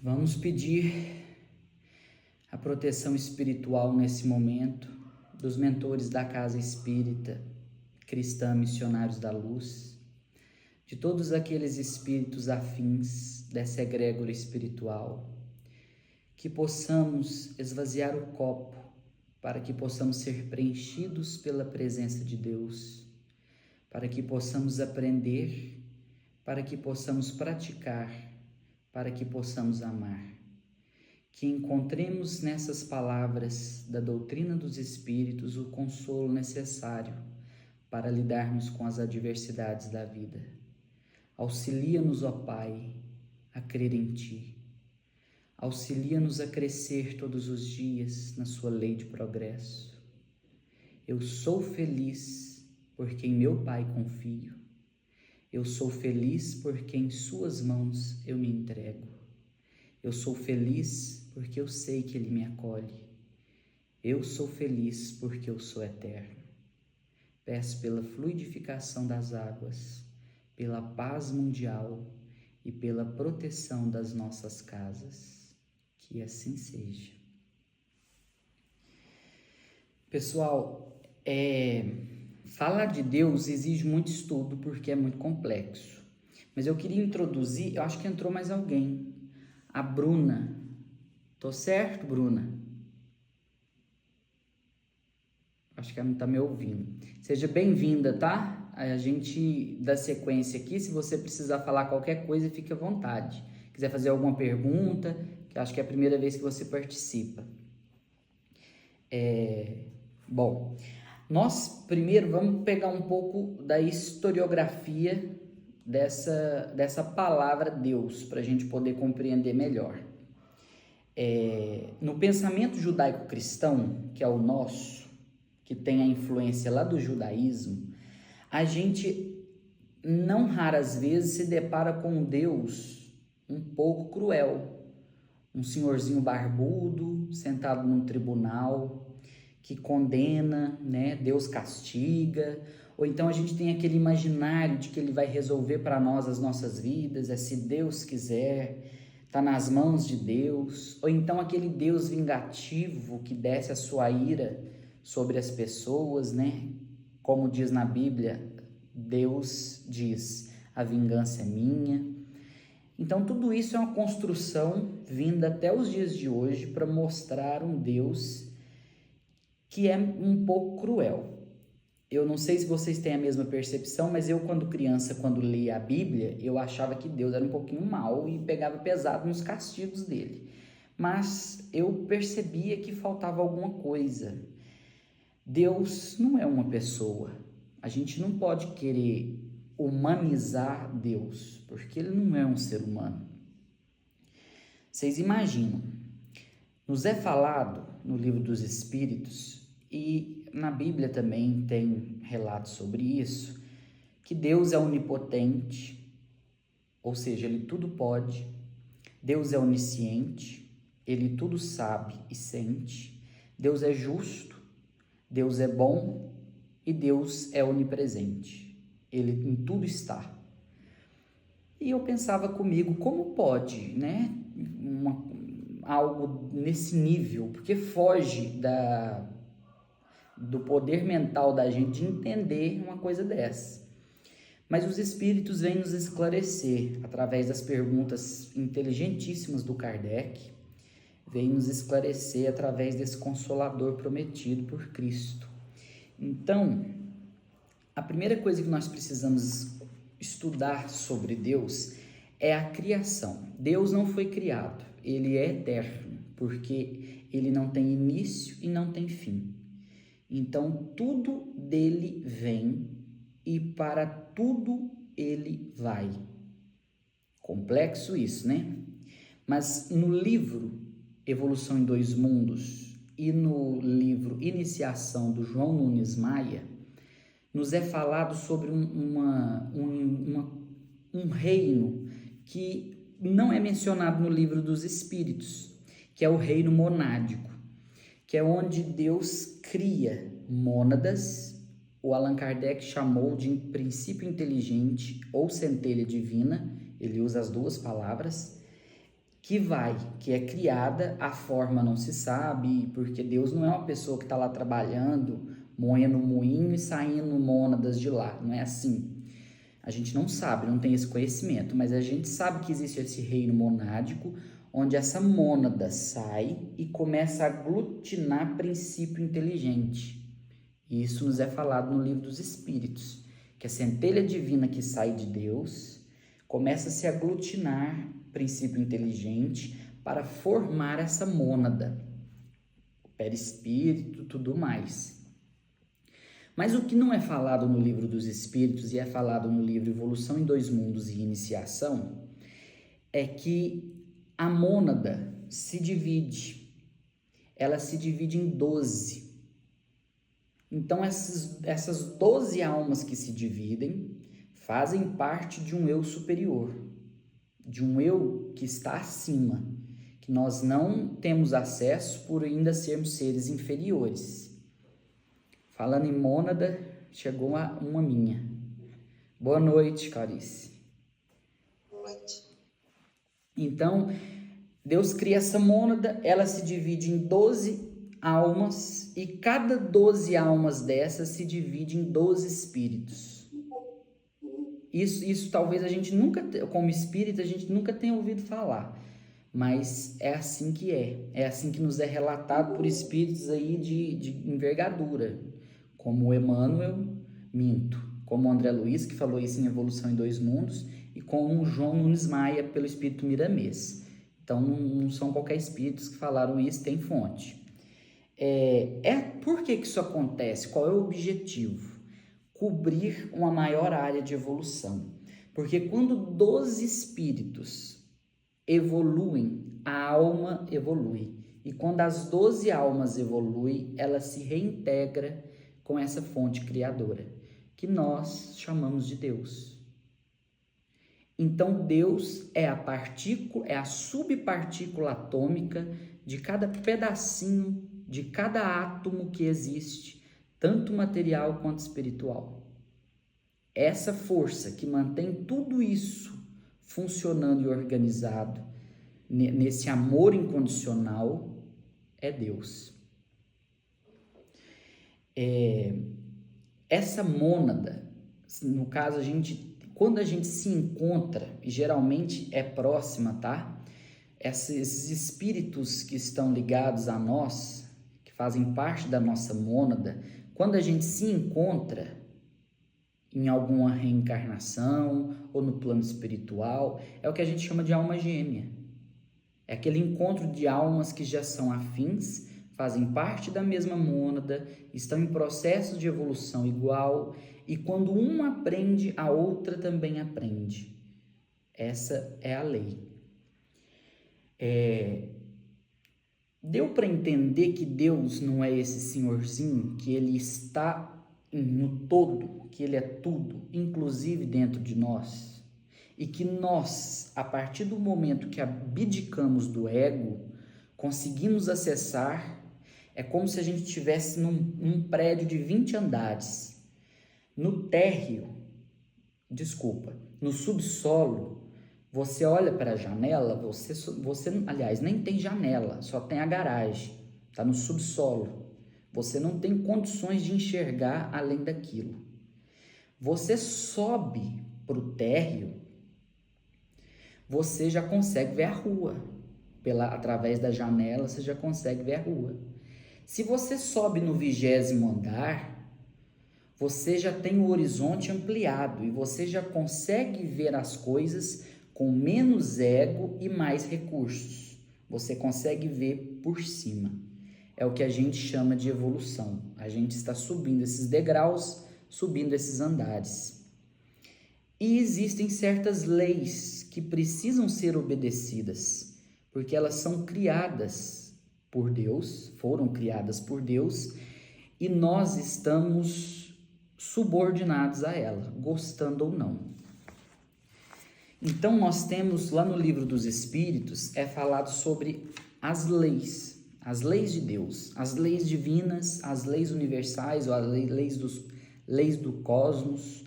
Vamos pedir a proteção espiritual nesse momento dos mentores da Casa Espírita Cristã Missionários da Luz, de todos aqueles espíritos afins dessa egrégora espiritual, que possamos esvaziar o copo para que possamos ser preenchidos pela presença de Deus, para que possamos aprender, para que possamos praticar, para que possamos amar. Que encontremos nessas palavras da doutrina dos Espíritos o consolo necessário para lidarmos com as adversidades da vida. Auxilia-nos, ó Pai, a crer em Ti. Auxilia-nos a crescer todos os dias na Sua lei de progresso. Eu sou feliz porque em meu Pai confio. Eu sou feliz porque em Suas mãos eu me entrego. Eu sou feliz porque eu sei que Ele me acolhe. Eu sou feliz porque eu sou eterno. Peço pela fluidificação das águas, pela paz mundial e pela proteção das nossas casas. Que assim seja. Pessoal, falar de Deus exige muito estudo porque é muito complexo. Mas eu queria introduzir, eu acho que entrou mais alguém. A Bruna. Tô certo, Bruna? Acho que ela não tá me ouvindo. Seja bem-vinda, tá? A gente dá sequência aqui. Se você precisar falar qualquer coisa, fique à vontade. Quiser fazer alguma pergunta, que acho que é a primeira vez que você participa. Bom, nós primeiro vamos pegar um pouco da historiografia dessa palavra Deus, para a gente poder compreender melhor. No pensamento judaico-cristão, que é o nosso, que tem a influência lá do judaísmo, a gente não raras vezes se depara com um Deus um pouco cruel, um senhorzinho barbudo, sentado num tribunal, que condena, né? Deus castiga, ou então a gente tem aquele imaginário de que Ele vai resolver para nós as nossas vidas, se Deus quiser, está nas mãos de Deus, ou então aquele Deus vingativo que desce a sua ira sobre as pessoas, né? Como diz na Bíblia, Deus diz, a vingança é minha. Então tudo isso é uma construção vinda até os dias de hoje para mostrar um Deus que é um pouco cruel. Eu não sei se vocês têm a mesma percepção, mas eu, quando criança, quando lia a Bíblia, eu achava que Deus era um pouquinho mau e pegava pesado nos castigos dele. Mas eu percebia que faltava alguma coisa. Deus não é uma pessoa. A gente não pode querer humanizar Deus, porque Ele não é um ser humano. Vocês imaginam, nos é falado no Livro dos Espíritos, e na Bíblia também tem relatos sobre isso, que Deus é onipotente, ou seja, Ele tudo pode. Deus é onisciente, Ele tudo sabe e sente. Deus é justo, Deus é bom e Deus é onipresente. Ele em tudo está. E eu pensava comigo, como pode, né? Algo nesse nível, porque foge do poder mental da gente de entender uma coisa dessa. Mas os Espíritos vêm nos esclarecer, através das perguntas inteligentíssimas do Kardec, vêm nos esclarecer através desse Consolador prometido por Cristo. Então, a primeira coisa que nós precisamos estudar sobre Deus é a criação. Deus não foi criado, Ele é eterno, porque Ele não tem início e não tem fim. Então, tudo dele vem e para tudo ele vai. Complexo isso, né? Mas no livro Evolução em Dois Mundos e no livro Iniciação do João Nunes Maia, nos é falado sobre um reino que não é mencionado no Livro dos Espíritos, que é o reino monádico, que é onde Deus cria mônadas. O Allan Kardec chamou de princípio inteligente ou centelha divina, ele usa as duas palavras, que é criada, a forma não se sabe, porque Deus não é uma pessoa que está lá trabalhando, moendo moinho e saindo mônadas de lá, não é assim. A gente não sabe, não tem esse conhecimento, mas a gente sabe que existe esse reino monádico, onde essa mônada sai e começa a aglutinar princípio inteligente. E isso nos é falado no livro dos Espíritos, que a centelha divina que sai de Deus começa a se aglutinar princípio inteligente para formar essa mônada, o perispírito, tudo mais. Mas o que não é falado no livro dos Espíritos e é falado no livro Evolução em Dois Mundos e Iniciação é que a mônada se divide. Ela se divide em 12. Então essas 12 almas que se dividem fazem parte de um eu superior, de um eu que está acima, que nós não temos acesso por ainda sermos seres inferiores. Falando em mônada, chegou uma minha. Boa noite, Clarice. Boa noite. Então, Deus cria essa mônada, ela se divide em 12 almas e cada 12 almas dessas se divide em 12 espíritos. Isso talvez a gente nunca, como espírita, a gente nunca tenha ouvido falar, mas é assim que é assim que nos é relatado por espíritos aí de envergadura, como o Emmanuel, como o André Luiz, que falou isso em Evolução em Dois Mundos, e como o João Nunes Maia, pelo espírito Miramês. Então, não são qualquer espíritos que falaram isso, tem fonte. Por que isso acontece? Qual é o objetivo? Cobrir uma maior área de evolução. Porque quando 12 espíritos evoluem, a alma evolui. E quando as 12 almas evoluem, ela se reintegra com essa fonte criadora, que nós chamamos de Deus. Então, Deus é a subpartícula atômica de cada pedacinho, de cada átomo que existe, tanto material quanto espiritual. Essa força que mantém tudo isso funcionando e organizado nesse amor incondicional é Deus. Essa mônada, no caso, quando a gente se encontra, e geralmente é próxima, tá? Esses espíritos que estão ligados a nós, que fazem parte da nossa mônada, quando a gente se encontra em alguma reencarnação ou no plano espiritual, é o que a gente chama de alma gêmea. É aquele encontro de almas que já são afins, fazem parte da mesma mônada, estão em processo de evolução igual, e quando uma aprende, a outra também aprende. Essa é a lei. Deu para entender que Deus não é esse senhorzinho, que ele está no todo, que ele é tudo, inclusive dentro de nós, e que nós, a partir do momento que abdicamos do ego, conseguimos acessar. É como se a gente estivesse num prédio de 20 andares. No subsolo, você olha para a janela, você, aliás, nem tem janela, só tem a garagem, está no subsolo. Você não tem condições de enxergar além daquilo. Você sobe para o térreo, você já consegue ver a rua. Através da janela, você já consegue ver a rua. Se você sobe no 20º andar, você já tem o horizonte ampliado e você já consegue ver as coisas com menos ego e mais recursos. Você consegue ver por cima. É o que a gente chama de evolução. A gente está subindo esses degraus, subindo esses andares. E existem certas leis que precisam ser obedecidas, porque elas são criadas por Deus, foram criadas por Deus, e nós estamos subordinados a ela, gostando ou não. Então nós temos lá no livro dos Espíritos, falado sobre as leis de Deus, as leis divinas, as leis universais, ou as leis do cosmos.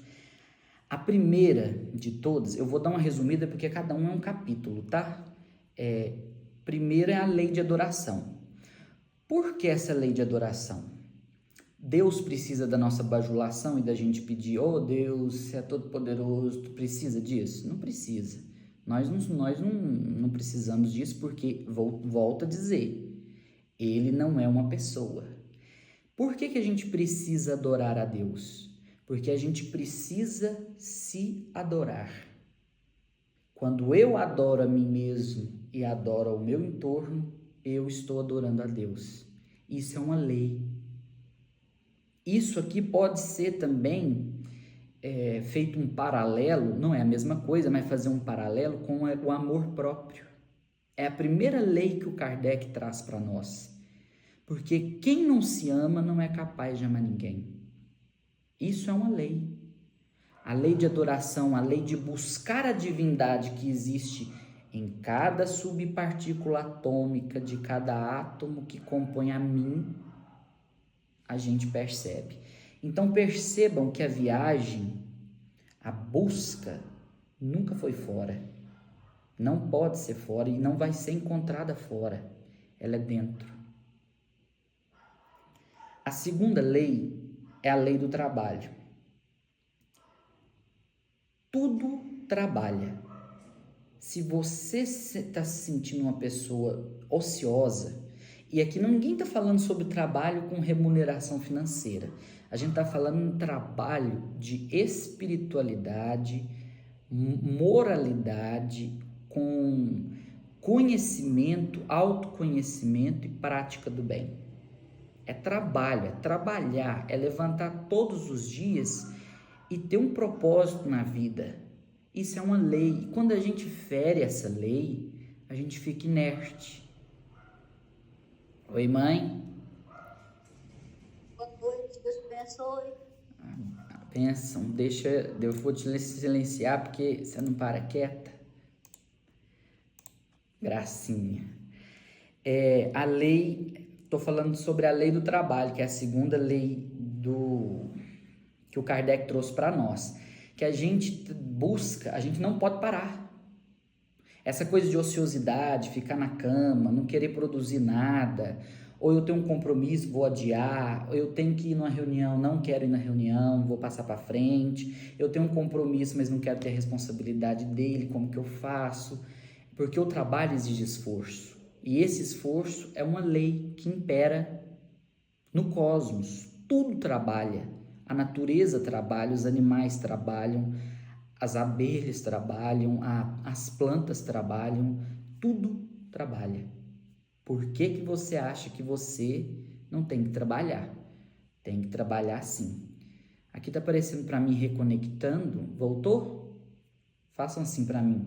A primeira de todas, eu vou dar uma resumida porque cada um é um capítulo, tá? Primeiro é a lei de adoração. Por que essa lei de adoração? Deus precisa da nossa bajulação e da gente pedir, oh Deus, você é todo poderoso, tu precisa disso? Não precisa. Nós não precisamos disso porque, volto a dizer, ele não é uma pessoa. Por que a gente precisa adorar a Deus? Porque a gente precisa se adorar. Quando eu adoro a mim mesmo e adoro ao meu entorno, eu estou adorando a Deus. Isso é uma lei. Isso aqui pode ser também feito um paralelo, não é a mesma coisa, mas fazer um paralelo com o amor próprio. É a primeira lei que o Kardec traz para nós. Porque quem não se ama não é capaz de amar ninguém. Isso é uma lei. A lei de adoração, a lei de buscar a divindade que existe em cada subpartícula atômica de cada átomo que compõe a mim, a gente percebe. Então percebam que a viagem, a busca, nunca foi fora. Não pode ser fora e não vai ser encontrada fora. Ela é dentro. A segunda lei é a lei do trabalho. Tudo trabalha. Se você está se sentindo uma pessoa ociosa, e aqui ninguém está falando sobre trabalho com remuneração financeira, a gente está falando em trabalho de espiritualidade, moralidade, com conhecimento, autoconhecimento e prática do bem. É trabalhar, é levantar todos os dias e ter um propósito na vida. Isso é uma lei. E quando a gente fere essa lei, a gente fica inerte. Oi, mãe. Boa noite, Deus abençoe. Bênção. Eu vou te silenciar porque você não para quieta. Gracinha. A lei, estou falando sobre a lei do trabalho, que é a segunda lei que o Kardec trouxe para nós. Que a gente busca, a gente não pode parar. Essa coisa de ociosidade, ficar na cama, não querer produzir nada, ou eu tenho um compromisso, vou adiar, ou eu tenho que ir numa reunião, não quero ir na reunião, vou passar para frente, eu tenho um compromisso, mas não quero ter a responsabilidade dele, como que eu faço? Porque o trabalho exige esforço, e esse esforço é uma lei que impera no cosmos. Tudo trabalha, a natureza trabalha, os animais trabalham, as abelhas trabalham, as plantas trabalham, tudo trabalha. Por que você acha que você não tem que trabalhar? Tem que trabalhar sim. Aqui tá aparecendo para mim reconectando. Voltou? Façam assim para mim.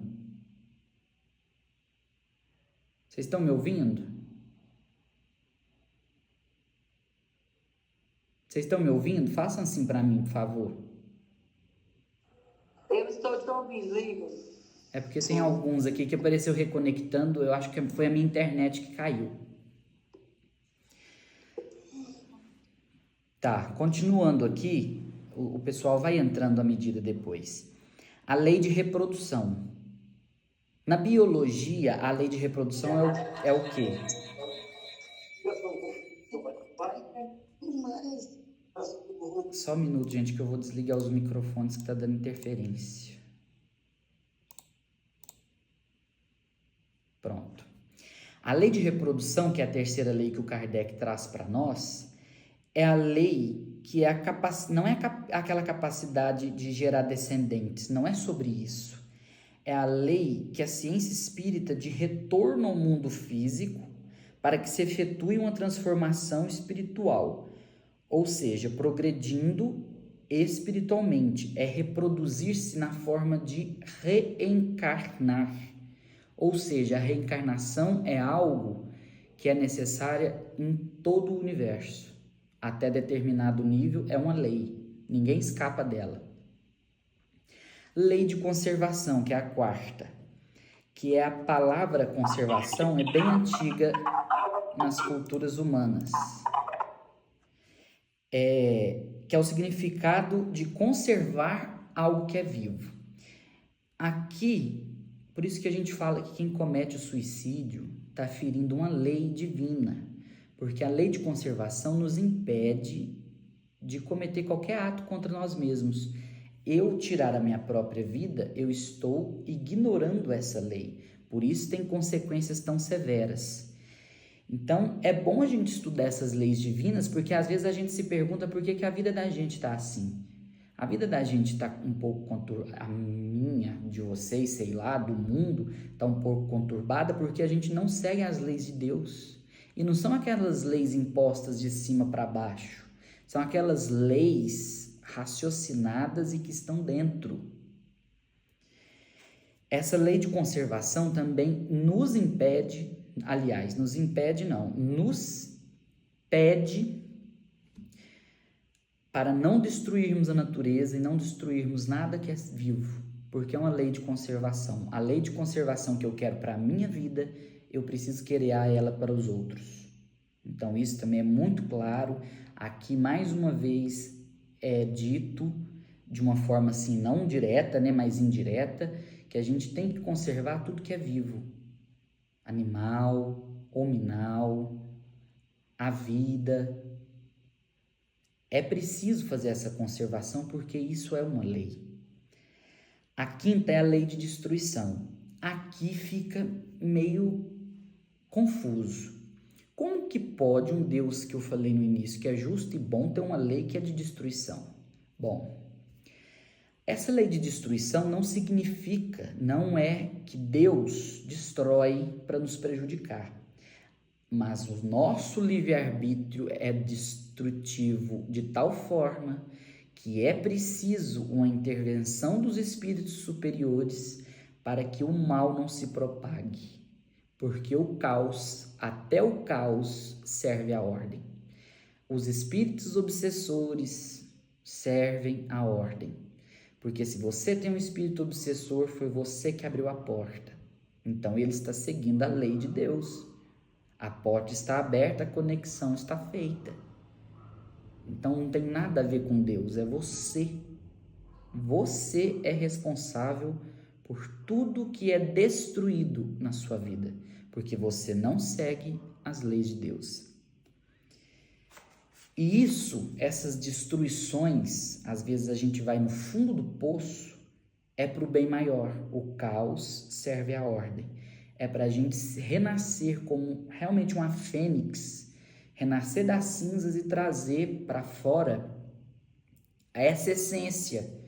Vocês estão me ouvindo? Vocês estão me ouvindo? Façam assim para mim, por favor. Eu estou te ouvindo, Igor. É porque tem alguns aqui que apareceu reconectando, eu acho que foi a minha internet que caiu. Tá, continuando aqui, o pessoal vai entrando à medida depois. A lei de reprodução. Na biologia, a lei de reprodução é o quê? Só um minuto, gente, que eu vou desligar os microfones que tá dando interferência. Pronto. A lei de reprodução, que é a terceira lei que o Kardec traz para nós, é a lei que é não é aquela capacidade de gerar descendentes, não é sobre isso. É a lei que a ciência espírita de retorno ao mundo físico para que se efetue uma transformação espiritual, ou seja, progredindo espiritualmente, é reproduzir-se na forma de reencarnar. Ou seja, a reencarnação é algo que é necessária em todo o universo. Até determinado nível é uma lei, ninguém escapa dela. Lei de conservação, que é a quarta, que é a palavra conservação, é bem antiga nas culturas humanas. Que é o significado de conservar algo que é vivo. Aqui, Por isso que a gente fala que quem comete o suicídio está ferindo uma lei divina, porque a lei de conservação nos impede de cometer qualquer ato contra nós mesmos. Eu tirar a minha própria vida, eu estou ignorando essa lei. Por isso tem consequências tão severas. Então, é bom a gente estudar essas leis divinas, porque às vezes a gente se pergunta por que a vida da gente está assim. A vida da gente está um pouco conturbada, a minha, de vocês, sei lá, do mundo, está um pouco conturbada porque a gente não segue as leis de Deus. E não são aquelas leis impostas de cima para baixo. São aquelas leis raciocinadas e que estão dentro. Essa lei de conservação também nos impede, aliás, nos pede para não destruirmos a natureza e não destruirmos nada que é vivo, porque é uma lei de conservação. A lei de conservação que eu quero para a minha vida, eu preciso querer ela para os outros. Então isso também é muito claro. Aqui mais uma vez é dito de uma forma assim, não direta, né, mas indireta, que a gente tem que conservar tudo que é vivo. Animal, hominal, a vida. É preciso fazer essa conservação porque isso é uma lei. A quinta é a lei de destruição. Aqui fica meio confuso. Como que pode um Deus que eu falei no início, que é justo e bom, ter uma lei que é de destruição? Bom, essa lei de destruição não significa, não é que Deus destrói para nos prejudicar. Mas o nosso livre-arbítrio é destrutivo de tal forma que é preciso uma intervenção dos espíritos superiores para que o mal não se propague. Porque o caos, até o caos, serve à ordem. Os espíritos obsessores servem à ordem. Porque se você tem um espírito obsessor, foi você que abriu a porta. Então ele está seguindo a lei de Deus. A porta está aberta, a conexão está feita. Então não tem nada a ver com Deus, é você. Você é responsável por tudo que é destruído na sua vida, porque você não segue as leis de Deus. E isso, essas destruições, às vezes a gente vai no fundo do poço, é para o bem maior. O caos serve à ordem. É para a gente renascer como realmente uma fênix, renascer das cinzas e trazer para fora essa essência,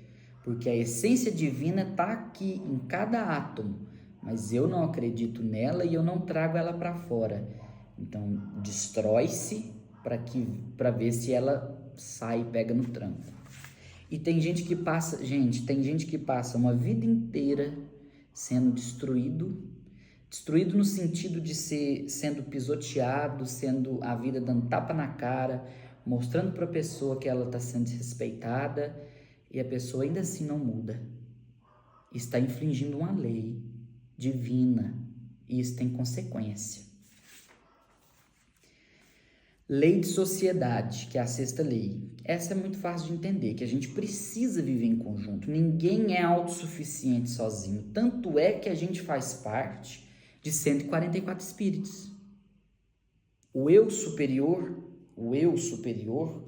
porque a essência divina está aqui em cada átomo, mas eu não acredito nela e eu não trago ela para fora. Então destrói-se para ver se ela sai e pega no tranco. E tem gente que passa uma vida inteira sendo destruído no sentido de sendo pisoteado, sendo a vida dando tapa na cara, mostrando para a pessoa que ela está sendo desrespeitada, e a pessoa ainda assim não muda. Está infringindo uma lei divina, e isso tem consequência. Lei de sociedade, que é a sexta lei. Essa é muito fácil de entender, que a gente precisa viver em conjunto. Ninguém é autossuficiente sozinho. Tanto é que a gente faz parte de 144 espíritos. O eu superior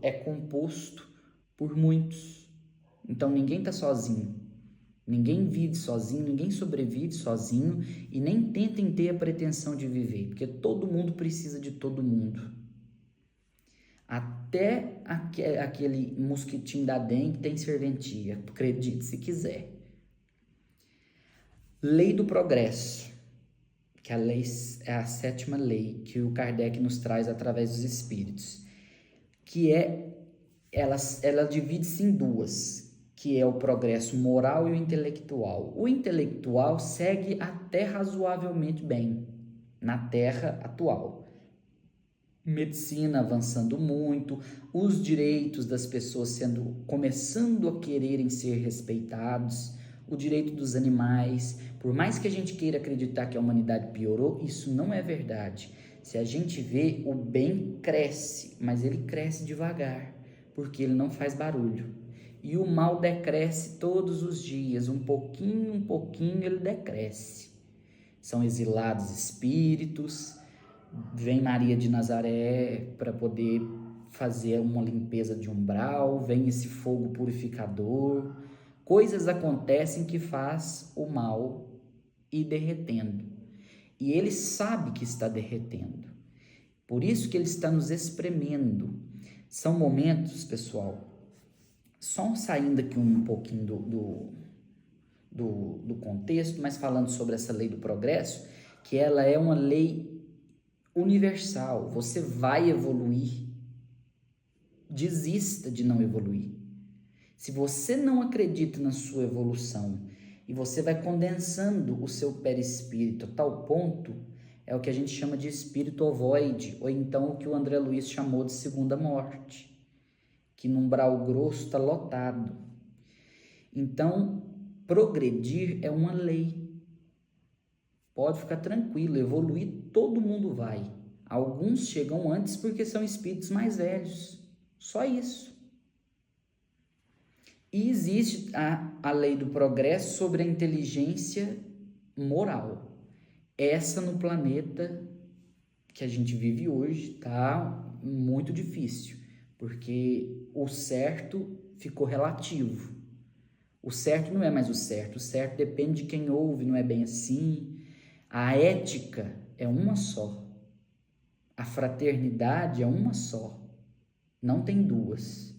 é composto por muitos. Então ninguém está sozinho. Ninguém vive sozinho, ninguém sobrevive sozinho e nem tentem ter a pretensão de viver, porque todo mundo precisa de todo mundo. Até aquele mosquitinho da dengue tem serventia, acredite se quiser. Lei do progresso, que é a sétima lei que o Kardec nos traz através dos espíritos, que ela divide-se em duas, que é o progresso moral e o intelectual. O intelectual segue até razoavelmente bem na Terra atual. Medicina avançando muito, os direitos das pessoas começando a quererem ser respeitados, o direito dos animais. Por mais que a gente queira acreditar que a humanidade piorou, isso não é verdade. Se a gente vê, o bem cresce, mas ele cresce devagar, porque ele não faz barulho. E o mal decresce todos os dias, um pouquinho ele decresce. São exilados espíritos, vem Maria de Nazaré para poder fazer uma limpeza de umbral, vem esse fogo purificador, coisas acontecem que faz o mal ir derretendo. E ele sabe que está derretendo. Por isso que ele está nos espremendo. São momentos, pessoal, só saindo aqui um pouquinho do contexto, mas falando sobre essa lei do progresso, que ela é uma lei universal. Você vai evoluir. Desista de não evoluir. Se você não acredita na sua evolução e você vai condensando o seu perispírito a tal ponto, é o que a gente chama de espírito ovoide, ou então o que o André Luiz chamou de segunda morte, que no umbral grosso está lotado. Então, progredir é uma lei. Pode ficar tranquilo, evoluir todo mundo vai. Alguns chegam antes porque são espíritos mais velhos. Só isso. E existe a lei do progresso sobre a inteligência moral. Essa no planeta que a gente vive hoje tá muito difícil, porque o certo ficou relativo. O certo não é mais o certo depende de quem ouve, não é bem assim. A ética é uma só. A fraternidade é uma só. Não tem duas.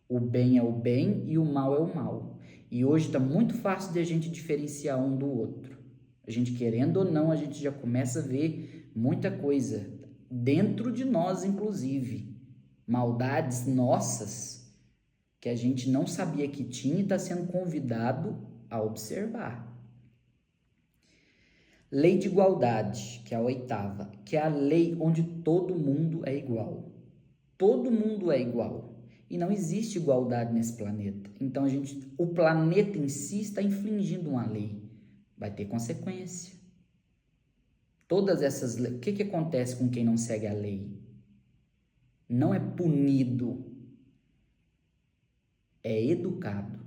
O bem é o bem e o mal é o mal. E hoje está muito fácil de a gente diferenciar um do outro. A gente querendo ou não, a gente já começa a ver muita coisa dentro de nós, inclusive. Maldades nossas que a gente não sabia que tinha e está sendo convidado a observar. Lei de igualdade, que é a 8ª, que é a lei onde todo mundo é igual. Todo mundo é igual. E não existe igualdade nesse planeta. Então o planeta em si está infringindo uma lei. Vai ter consequência. Todas essas leis. O que acontece com quem não segue a lei? Não é punido. É educado.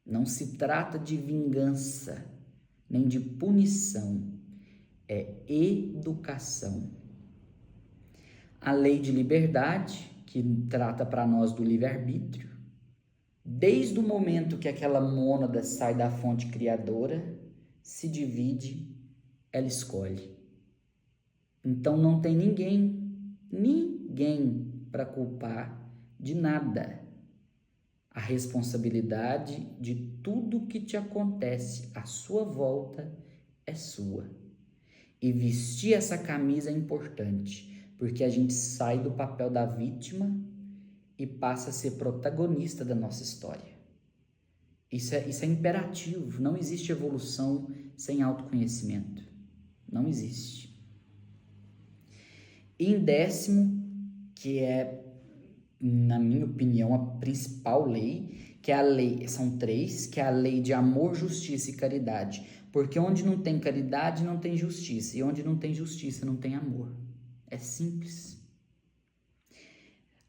Não se trata de vingança, nem de punição. É educação. A lei de liberdade, que trata para nós do livre-arbítrio, desde o momento que aquela mônada sai da fonte criadora, se divide, ela escolhe. Então não tem ninguém para culpar de nada. A responsabilidade de tudo que te acontece à sua volta é sua. E vestir essa camisa é importante, porque a gente sai do papel da vítima e passa a ser protagonista da nossa história. Isso é imperativo. Não existe evolução sem autoconhecimento. Não existe. E em 10º, que é, na minha opinião, a principal lei, que é a lei, são 3, que é a lei de amor, justiça e caridade. Porque onde não tem caridade, não tem justiça. E onde não tem justiça, não tem amor. É simples.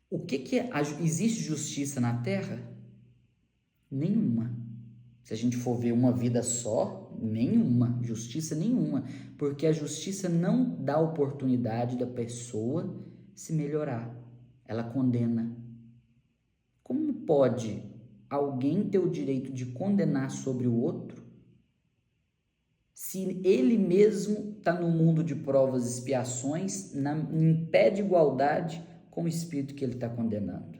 O que é? Existe justiça na Terra? Nenhuma. Se a gente for ver uma vida só, nenhuma. Justiça nenhuma. Porque a justiça não dá oportunidade da pessoa se melhorar. Ela condena. Como pode alguém ter o direito de condenar sobre o outro se ele mesmo está no mundo de provas e expiações, em pé de igualdade com o espírito que ele está condenando?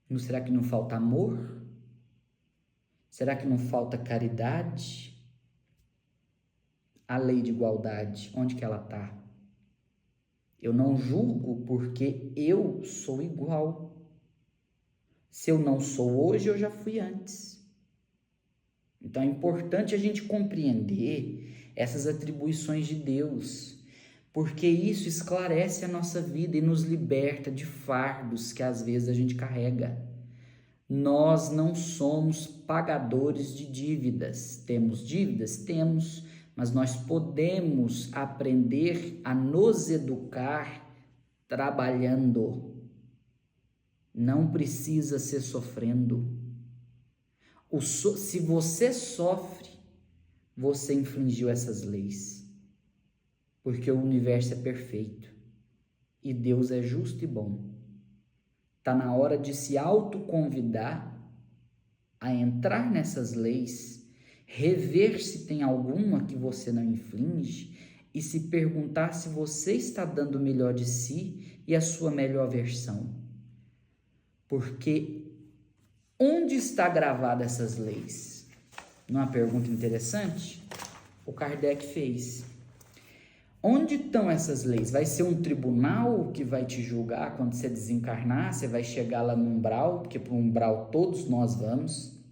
Não será que não falta amor? Será que não falta caridade? A lei de igualdade, onde que ela está? Eu não julgo porque eu sou igual. Se eu não sou hoje, eu já fui antes. Então é importante a gente compreender essas atribuições de Deus, porque isso esclarece a nossa vida e nos liberta de fardos que às vezes a gente carrega. Nós não somos pagadores de dívidas. Temos dívidas? Temos, mas nós podemos aprender a nos educar trabalhando. Não precisa ser sofrendo. Se você sofre, você infringiu essas leis, porque o universo é perfeito e Deus é justo e bom. Está na hora de se autoconvidar a entrar nessas leis, rever se tem alguma que você não infringe e se perguntar se você está dando o melhor de si e a sua melhor versão. Porque onde está gravada essas leis? Numa pergunta interessante, o Kardec fez. Onde estão essas leis? Vai ser um tribunal que vai te julgar quando você desencarnar? Você vai chegar lá no umbral, porque para o umbral todos nós vamos.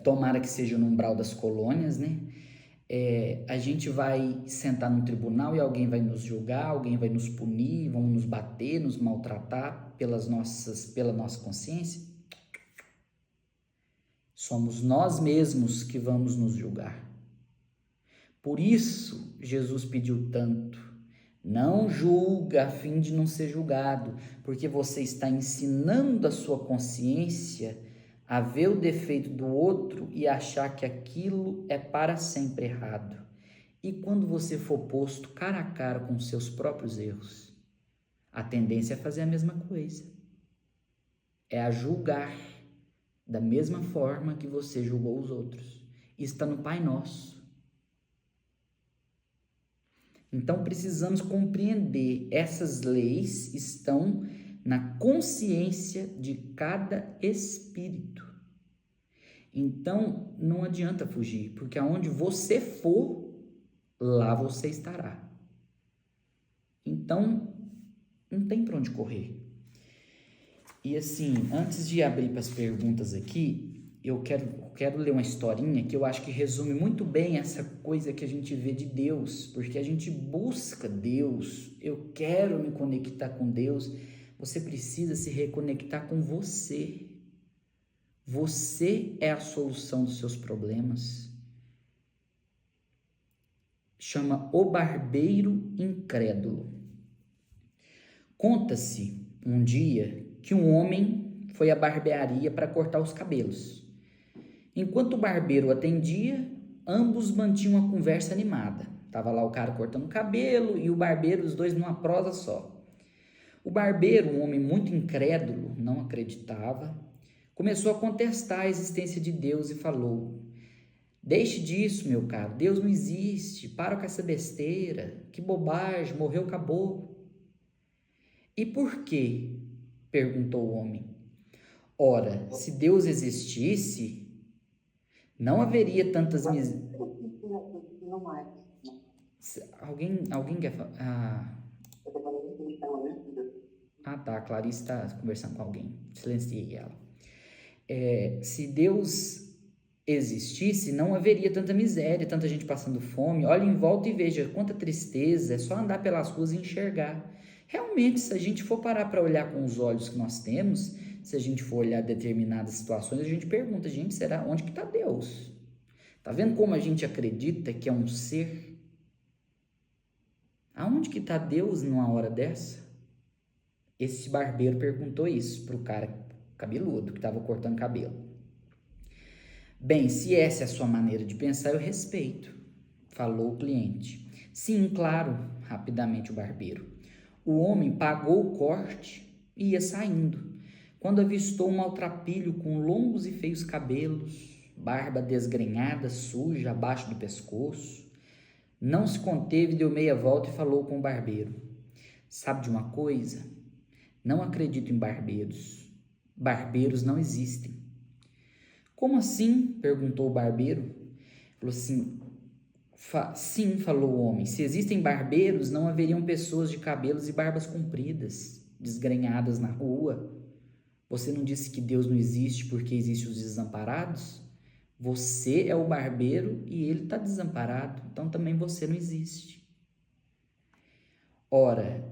Tomara que seja no umbral das colônias, né? A gente vai sentar num tribunal e alguém vai nos julgar, alguém vai nos punir, vão nos bater, nos maltratar pela nossa consciência. Somos nós mesmos que vamos nos julgar. Por isso, Jesus pediu tanto. Não julga a fim de não ser julgado, porque você está ensinando a sua consciência a ver o defeito do outro e achar que aquilo é para sempre errado. E quando você for posto cara a cara com seus próprios erros, a tendência é fazer a mesma coisa. É a julgar da mesma forma que você julgou os outros. Isso está no Pai Nosso. Então, precisamos compreender, essas leis estão na consciência de cada espírito. Então, não adianta fugir, porque aonde você for, lá você estará. Então, não tem para onde correr. E assim, antes de abrir para as perguntas aqui, eu quero ler uma historinha que eu acho que resume muito bem essa coisa que a gente vê de Deus, porque a gente busca Deus, eu quero me conectar com Deus. Você precisa se reconectar com você. Você é a solução dos seus problemas. Chama O Barbeiro Incrédulo. Conta-se um dia que um homem foi à barbearia para cortar os cabelos. Enquanto o barbeiro atendia, ambos mantinham uma conversa animada. Tava lá o cara cortando o cabelo e o barbeiro, os dois numa prosa só. O barbeiro, um homem muito incrédulo, não acreditava, começou a contestar a existência de Deus e falou: deixe disso, meu caro, Deus não existe, para com essa besteira, que bobagem, morreu, acabou. E por quê? Perguntou o homem. Ora, se Deus existisse, não haveria tantas Alguém quer falar? Tá, a Clarice está conversando com alguém. Silenciei ela. Se Deus existisse, não haveria tanta miséria, tanta gente passando fome. Olhe em volta e veja quanta tristeza. É só andar pelas ruas e enxergar. Realmente, se a gente for parar para olhar com os olhos que nós temos, se a gente for olhar determinadas situações, a gente pergunta, gente, será onde que está Deus? Tá vendo como a gente acredita que é um ser? Aonde que está Deus numa hora dessa? Esse barbeiro perguntou isso para o cara cabeludo que estava cortando cabelo. Bem, se essa é a sua maneira de pensar, eu respeito, falou o cliente. Sim, claro, rapidamente o barbeiro. O homem pagou o corte e ia saindo, quando avistou um maltrapilho com longos e feios cabelos, barba desgrenhada, suja, abaixo do pescoço. Não se conteve, deu meia volta e falou com o barbeiro. Sabe de uma coisa? Não acredito em barbeiros. Barbeiros não existem. Como assim? Perguntou o barbeiro. Falou assim, sim, falou o homem. Se existem barbeiros, não haveriam pessoas de cabelos e barbas compridas, desgrenhadas na rua. Você não disse que Deus não existe porque existem os desamparados? Você é o barbeiro e ele está desamparado, então também você não existe. Ora,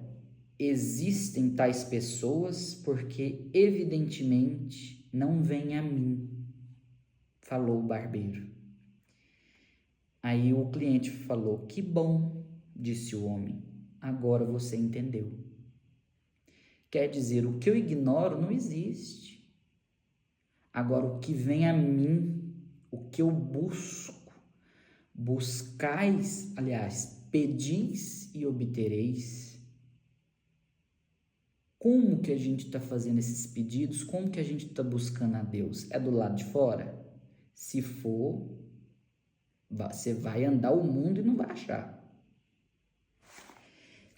existem tais pessoas porque evidentemente não vêm a mim, falou o barbeiro. Aí o cliente falou, que bom, disse o homem, agora você entendeu. Quer dizer, o que eu ignoro não existe. Agora, o que vem a mim, o que eu busco, Buscais, aliás, pedis e obtereis. Como que a gente está fazendo esses pedidos? Como que a gente está buscando a Deus? É do lado de fora? Se for, você vai andar o mundo e não vai achar.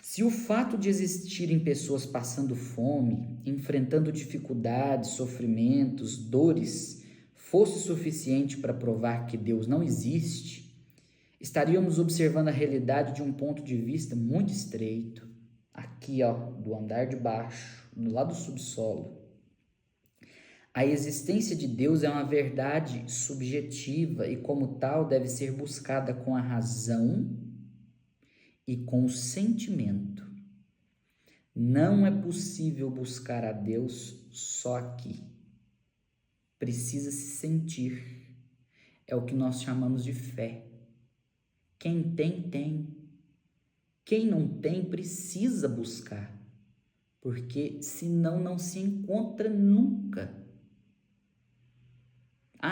Se o fato de existirem pessoas passando fome, enfrentando dificuldades, sofrimentos, dores, fosse suficiente para provar que Deus não existe, estaríamos observando a realidade de um ponto de vista muito estreito, aqui, ó, do andar de baixo, no lado do subsolo. A existência de Deus é uma verdade subjetiva e, como tal, deve ser buscada com a razão e com o sentimento. Não é possível buscar a Deus só aqui. Precisa se sentir. É o que nós chamamos de fé. Quem tem, tem. Quem não tem, precisa buscar. Porque senão não se encontra nunca.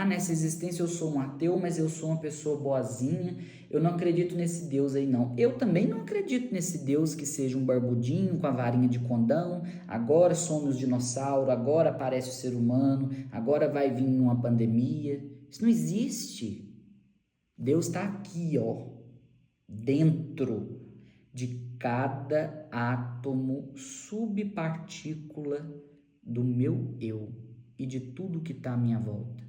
Nessa existência eu sou um ateu, mas eu sou uma pessoa boazinha, eu não acredito nesse Deus aí não. Eu também não acredito nesse Deus que seja um barbudinho com a varinha de condão, agora some os dinossauros, agora aparece o ser humano, agora vai vir uma pandemia. Isso não existe. Deus está aqui, ó, dentro de cada átomo, subpartícula do meu eu e de tudo que está à minha volta.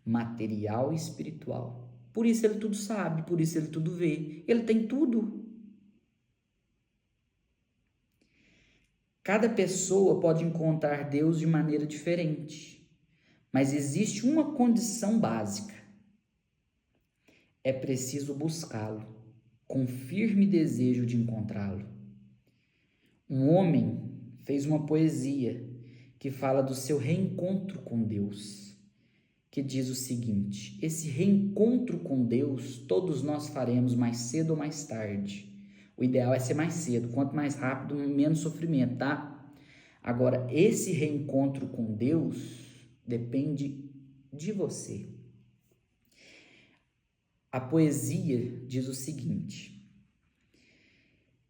Material e espiritual. Por isso ele tudo sabe, por isso ele tudo vê. Ele tem tudo. Cada pessoa pode encontrar Deus de maneira diferente, mas existe uma condição básica. É preciso buscá-lo, com firme desejo de encontrá-lo. Um homem fez uma poesia que fala do seu reencontro com Deus, que diz o seguinte: esse reencontro com Deus todos nós faremos mais cedo ou mais tarde. O ideal é ser mais cedo, quanto mais rápido, menos sofrimento, tá? Agora, esse reencontro com Deus depende de você. A poesia diz o seguinte: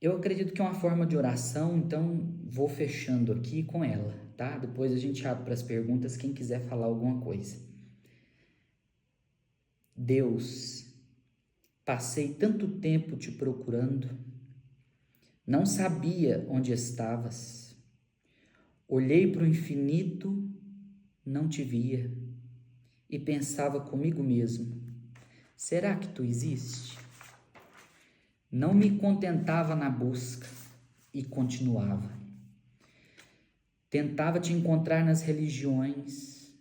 eu acredito que é uma forma de oração, então vou fechando aqui com ela, tá? Depois a gente abre para as perguntas, quem quiser falar alguma coisa. Deus, passei tanto tempo te procurando, não sabia onde estavas. Olhei para o infinito, não te via e pensava comigo mesmo: será que tu existe? Não me contentava na busca e continuava. Tentava te encontrar nas religiões,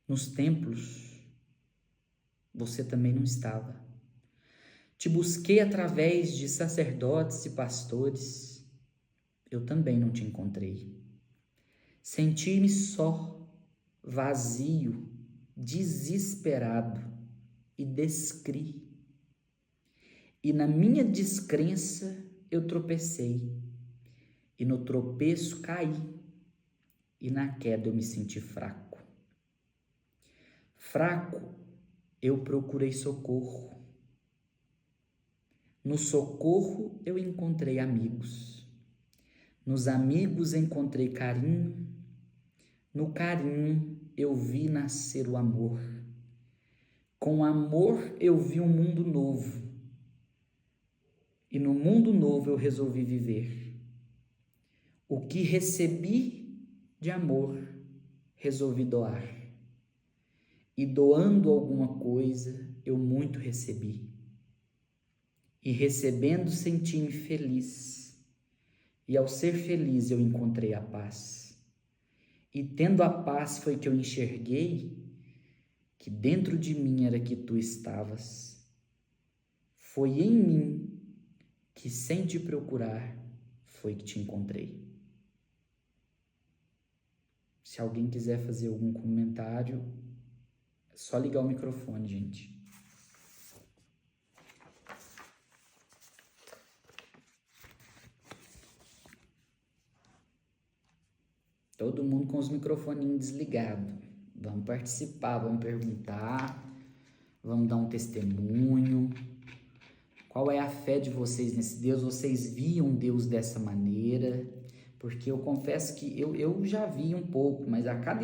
nos templos. Você também não estava. Te busquei através de sacerdotes e pastores. Eu também não te encontrei. Senti-me só, vazio, desesperado e descri. E na minha descrença eu tropecei. E no tropeço caí. E na queda eu me senti fraco. Fraco, eu procurei socorro. No socorro eu encontrei amigos. Nos amigos encontrei carinho. No carinho eu vi nascer o amor. Com amor eu vi um mundo novo. E no mundo novo eu resolvi viver. O que recebi de amor, resolvi doar. E doando alguma coisa, eu muito recebi. E recebendo, senti-me feliz. E ao ser feliz, eu encontrei a paz. E tendo a paz, foi que eu enxerguei que dentro de mim era que tu estavas. Foi em mim que, sem te procurar, foi que te encontrei. Se alguém quiser fazer algum comentário, é só ligar o microfone, gente. Todo mundo com os microfoninhos desligados. Vamos participar, vamos perguntar, vamos dar um testemunho. Qual é a fé de vocês nesse Deus? Vocês viam Deus dessa maneira? Porque eu confesso que eu já vi um pouco, mas a cada